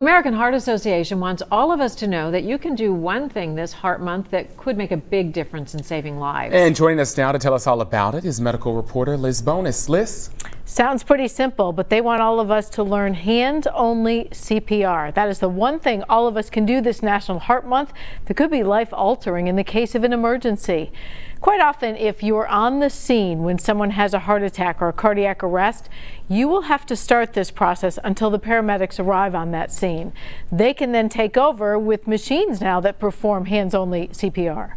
American Heart Association wants all of us to know that you can do one thing this Heart Month that could make a big difference in saving lives. And joining us now to tell us all about it is medical reporter Liz Bonus. Liz? Sounds pretty simple, but they want all of us to learn hands-only CPR. That is the one thing all of us can do this National Heart Month that could be life-altering in the case of an emergency. Quite often, if you're on the scene when someone has a heart attack or a cardiac arrest, you will have to start this process until the paramedics arrive on that scene. They can then take over with machines now that perform hands-only CPR.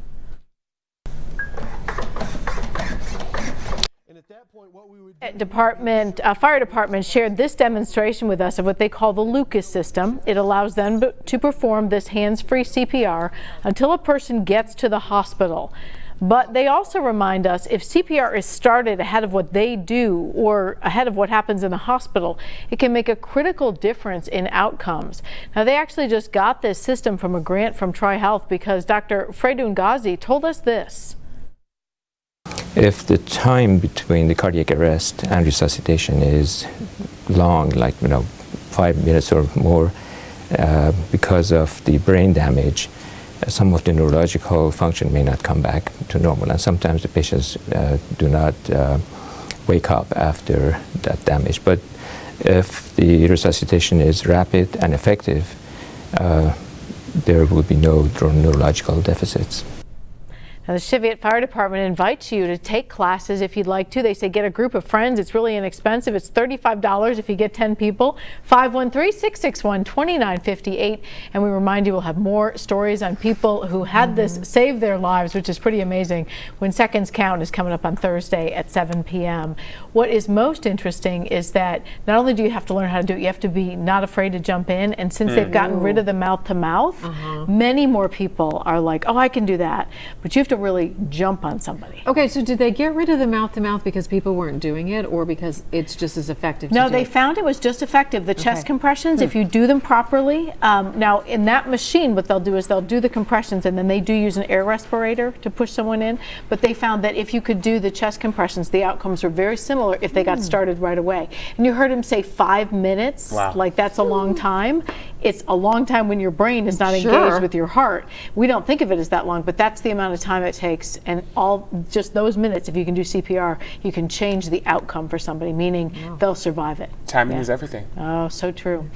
Fire Department shared this demonstration with us of what they call the Lucas system. It allows them to perform this hands-free CPR until a person gets to the hospital. But they also remind us if CPR is started ahead of what they do or ahead of what happens in the hospital, it can make a critical difference in outcomes. Now, they actually just got this system from a grant from Tri-Health because Dr. Freydun Ghazi told us this. If the time between the cardiac arrest and resuscitation is long, like 5 minutes or more, because of the brain damage, some of the neurological function may not come back to normal, and sometimes the patients do not wake up after that damage. But if the resuscitation is rapid and effective, there will be no neurological deficits. Now, the Cheviot Fire Department invites you to take classes if you'd like to. They say get a group of friends. It's really inexpensive. It's $35 if you get 10 people. 513-661-2958. And we remind you we'll have more stories on people who had this save their lives, which is pretty amazing, when Seconds Count is coming up on Thursday at 7 p.m. What is most interesting is that not only do you have to learn how to do it, you have to be not afraid to jump in. And since they've gotten rid of the mouth-to-mouth, many more people are like, oh, I can do that. But you have to really jump on somebody. Okay, so did they get rid of the mouth-to-mouth because people weren't doing it, or because it's just as effective? No, they found it was just effective. The chest compressions, if you do them properly. Now, in that machine, what they'll do is they'll do the compressions, and then they do use an air respirator to push someone in. But they found that if you could do the chest compressions, the outcomes were very similar if they got started right away. And you heard him say 5 minutes. Wow. Like that's a long time. It's a long time when your brain is not engaged with your heart. We don't think of it as that long, but that's the amount of time it takes. And just those minutes, if you can do CPR, you can change the outcome for somebody, meaning they'll survive it. Timing is everything. Oh, so true.